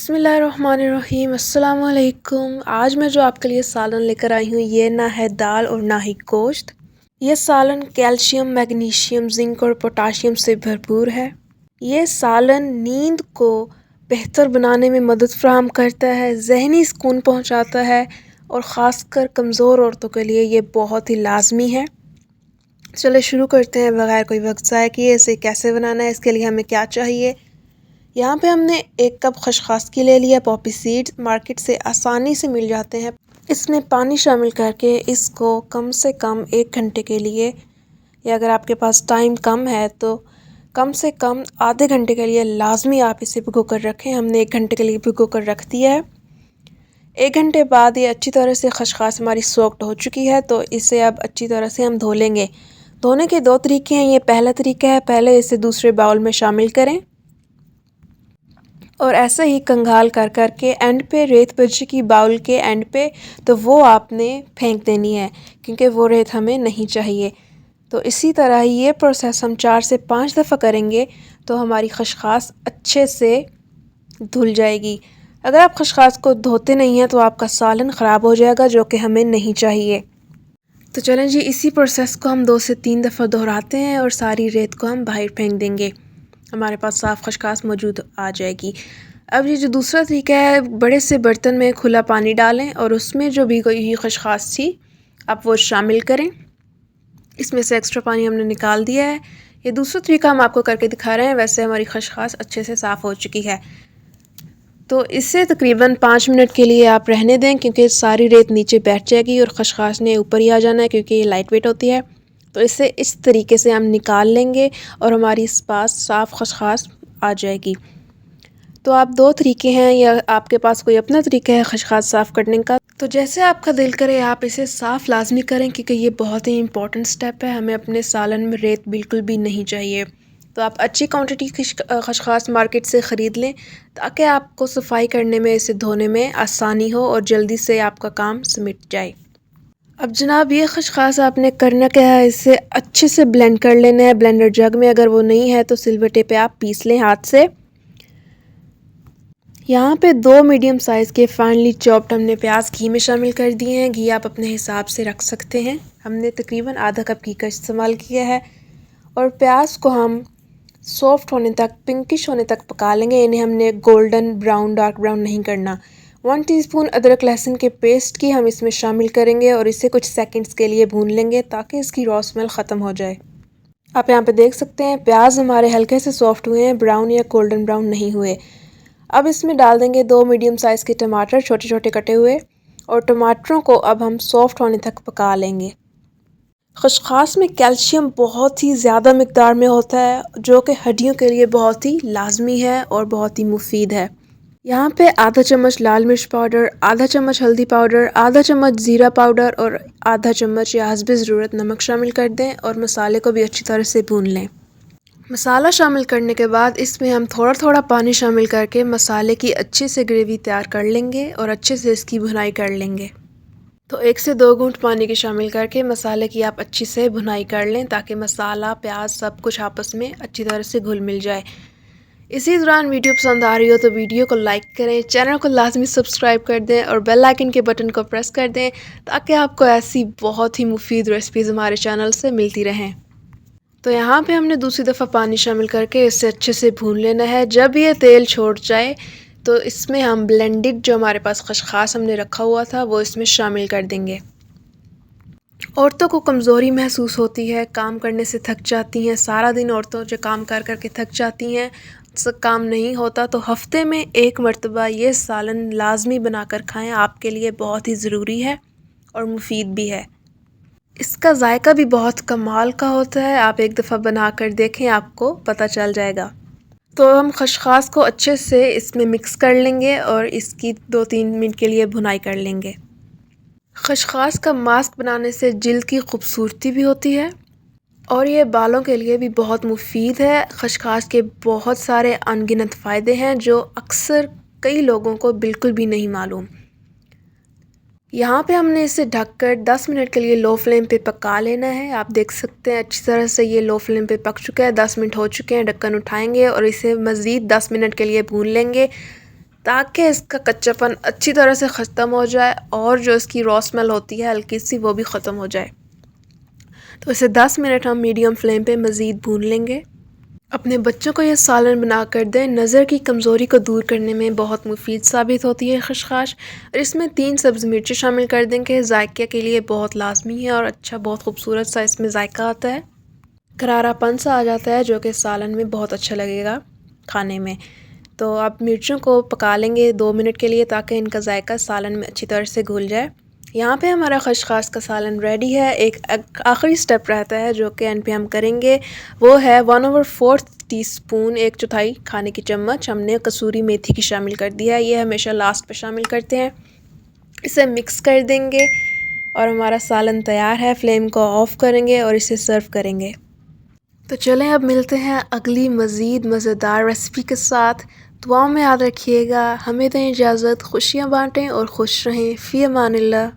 बिस्मिल्लाहिर्रहमानिर्रहीम अस्सलाम वालेकुम। आज मैं जो आपके लिए सालन लेकर आई हूँ ये ना है दाल और ना ही गोश्त। ये सालन कैल्शियम, मैग्नीशियम, जिंक और पोटाशियम से भरपूर है। ये सालन नींद को बेहतर बनाने में मदद फ़राहम करता है, ज़हनी सुकून पहुँचाता है और ख़ासकर कमज़ोर औरतों के लिए ये बहुत ही लाजमी है। चलिए शुरू करते हैं बगैर कोई वक्त ज़ाया किए। इसे कैसे बनाना है, इसके लिए हमें क्या चाहिए। यहाँ पे हमने 1 कप खसखस की ले लिया। पॉपी सीड्स मार्केट से आसानी से मिल जाते हैं। इसमें पानी शामिल करके इसको कम से कम 1 घंटे के लिए, या अगर आपके पास टाइम कम है तो कम से कम आधे घंटे के लिए लाजमी आप इसे भिगो कर रखें। हमने 1 घंटे के लिए भिगो कर रख दिया है। 1 घंटे बाद ये अच्छी तरह से खसखस हमारी सोक्ड हो चुकी है, तो इसे अब अच्छी तरह से हम धो लेंगे। धोने के 2 तरीके हैं। ये पहला तरीका है, पहले इसे दूसरे बाउल में शामिल करें और ऐसे ही कंघाल कर कर के एंड पे रेत बची की बाउल के एंड पे, तो वो आपने फेंक देनी है क्योंकि वो रेत हमें नहीं चाहिए। तो इसी तरह ये प्रोसेस हम 4 से 5 दफ़ा करेंगे तो हमारी खसखस अच्छे से धुल जाएगी। अगर आप खसखस को धोते नहीं हैं तो आपका सालन ख़राब हो जाएगा, जो कि हमें नहीं चाहिए। तो चलें जी, इसी प्रोसेस को हम 2 से 3 दफ़ा दोहराते हैं और सारी रेत को हम बाहर फेंक देंगे। हमारे पास साफ़ खसखस मौजूद आ जाएगी। अब ये जो दूसरा तरीका है, बड़े से बर्तन में खुला पानी डालें और उसमें जो भिगोई हुई खसखस थी आप वो शामिल करें। इसमें से एक्स्ट्रा पानी हमने निकाल दिया है। ये दूसरा तरीका हम आपको करके दिखा रहे हैं। वैसे हमारी खसखस अच्छे से साफ़ हो चुकी है। तो इसे तकरीबन 5 मिनट के लिए आप रहने दें क्योंकि सारी रेत नीचे बैठ जाएगी और खसखस ने ऊपर ही आ जाना है क्योंकि ये लाइट वेट होती है। तो इसे इस तरीके से हम निकाल लेंगे और हमारी इस पास साफ़ खसखस आ जाएगी। तो आप 2 तरीके हैं या आपके पास कोई अपना तरीका है खसखस साफ़ करने का, तो जैसे आपका दिल करे आप इसे साफ़ लाजमी करें क्योंकि ये बहुत ही इंपॉर्टेंट स्टेप है। हमें अपने सालन में रेत बिल्कुल भी नहीं चाहिए। तो आप अच्छी क्वांटिटी की खसखस मार्केट से ख़रीद लें ताकि आपको सफाई करने में, इसे धोने में आसानी हो और जल्दी से आपका काम सिमट जाए। अब जनाब ये खसखस आपने करना क्या है, इसे अच्छे से ब्लेंड कर लेना है ब्लेंडर जग में। अगर वो नहीं है तो सिलबट्टे पे आप पीस लें हाथ से। यहाँ पे 2 मीडियम साइज़ के फाइनली चॉप्ड हमने प्याज घी में शामिल कर दिए हैं। घी आप अपने हिसाब से रख सकते हैं। हमने तकरीबन आधा कप घी का इस्तेमाल किया है और प्याज को हम सॉफ्ट होने तक, पिंकिश होने तक पका लेंगे। इन्हें हमने गोल्डन ब्राउन, डार्क ब्राउन नहीं करना। 1 टीस्पून अदरक लहसुन के पेस्ट की हम इसमें शामिल करेंगे और इसे कुछ सेकंड्स के लिए भून लेंगे ताकि इसकी रॉ स्मेल ख़त्म हो जाए। आप यहाँ पे देख सकते हैं प्याज हमारे हल्के से सॉफ्ट हुए हैं, ब्राउन या गोल्डन ब्राउन नहीं हुए। अब इसमें डाल देंगे 2 मीडियम साइज़ के टमाटर छोटे छोटे कटे हुए और टमाटरों को अब हम सॉफ्ट होने तक पका लेंगे। खसखस में कैल्शियम बहुत ही ज़्यादा मिकदार में होता है जो कि हड्डियों के लिए बहुत ही लाजमी है और बहुत ही मुफीद है। यहाँ पे आधा चम्मच लाल मिर्च पाउडर, आधा चम्मच हल्दी पाउडर, आधा चम्मच ज़ीरा पाउडर और आधा चम्मच या हस्बे ज़रूरत नमक शामिल कर दें और मसाले को भी अच्छी तरह से भून लें। मसाला शामिल करने के बाद इसमें हम थोड़ा थोड़ा पानी शामिल करके मसाले की अच्छे से ग्रेवी तैयार कर लेंगे और अच्छे से इसकी भुनाई कर लेंगे। तो 1 से 2 घूंट पानी के शामिल करके मसाले की आप अच्छी से भुनाई कर लें ताकि मसाला, प्याज सब कुछ आपस में अच्छी तरह से घुल मिल जाए। इसी दौरान वीडियो पसंद आ रही हो तो वीडियो को लाइक करें, चैनल को लाजमी सब्सक्राइब कर दें और बेल आइकन के बटन को प्रेस कर दें ताकि आपको ऐसी बहुत ही मुफीद रेसिपीज़ हमारे चैनल से मिलती रहें। तो यहाँ पे हमने दूसरी दफ़ा पानी शामिल करके इसे अच्छे से भून लेना है। जब ये तेल छोड़ जाए तो इसमें हम ब्लेंडेड जो हमारे पास खसखस हमने रखा हुआ था वो इसमें शामिल कर देंगे। औरतों को कमज़ोरी महसूस होती है, काम करने से थक जाती हैं, सारा दिन औरतों जो काम कर कर के थक जाती हैं, काम नहीं होता, तो हफ़्ते में 1 मरतबा ये सालन लाजमी बनाकर खाएं। आपके लिए बहुत ही ज़रूरी है और मुफीद भी है। इसका जायका भी बहुत कमाल का होता है। आप 1 दफ़ा बना कर देखें, आपको पता चल जाएगा। तो हम खसखस को अच्छे से इसमें मिक्स कर लेंगे और इसकी 2-3 मिनट के लिए भुनाई कर लेंगे। खसखस का मास्क बनाने से जिल्द की खूबसूरती भी होती है और ये बालों के लिए भी बहुत मुफीद है। खसखस के बहुत सारे अनगिनत फ़ायदे हैं जो अक्सर कई लोगों को बिल्कुल भी नहीं मालूम। यहाँ पे हमने इसे ढककर 10 मिनट के लिए लो फ्लेम पे पका लेना है। आप देख सकते हैं अच्छी तरह से ये लो फ्लेम पे पक चुका है। 10 मिनट हो चुके हैं। ढक्कन उठाएंगे और इसे मज़ीद 10 मिनट के लिए भून लेंगे ताकि इसका कच्चापन अच्छी तरह से ख़त्म हो जाए और जो इसकी रॉ स्मेल होती है हल्की सी वो भी ख़त्म हो जाए। तो इसे 10 मिनट हम मीडियम फ्लेम पे मज़ीद भून लेंगे। अपने बच्चों को यह सालन बना कर दें, नज़र की कमज़ोरी को दूर करने में बहुत मुफीद साबित होती है खशखाश। और इसमें 3 सब्ज़ मिर्ची शामिल कर देंगे, जायके के लिए बहुत लाजमी है और अच्छा बहुत खूबसूरत सा इसमें जायका आता है, करारापन सा आ जाता है जो कि सालन में बहुत अच्छा लगेगा खाने में। तो आप मिर्चों को पका लेंगे 2 मिनट के लिए ताकि इनका जायका सालन में अच्छी तरह से घुल जाए। यहाँ पे हमारा खशखाश का सालन रेडी है। एक आखिरी स्टेप रहता है जो कि एंड पे हम करेंगे, वो है 1/4 टीस्पून, 1/4 खाने की चम्मच हमने कसूरी मेथी की शामिल कर दिया है। ये हमेशा लास्ट पे शामिल करते हैं। इसे मिक्स कर देंगे और हमारा सालन तैयार है। फ्लेम को ऑफ़ करेंगे और इसे सर्व करेंगे। तो चलें अब मिलते हैं अगली मज़ीद मज़ेदार रेसिपी के साथ। दुआओं में याद रखिएगा। हमें दें इजाज़त, खुशियाँ बाँटें और खुश रहें। फ़ी अमानिल्लाह।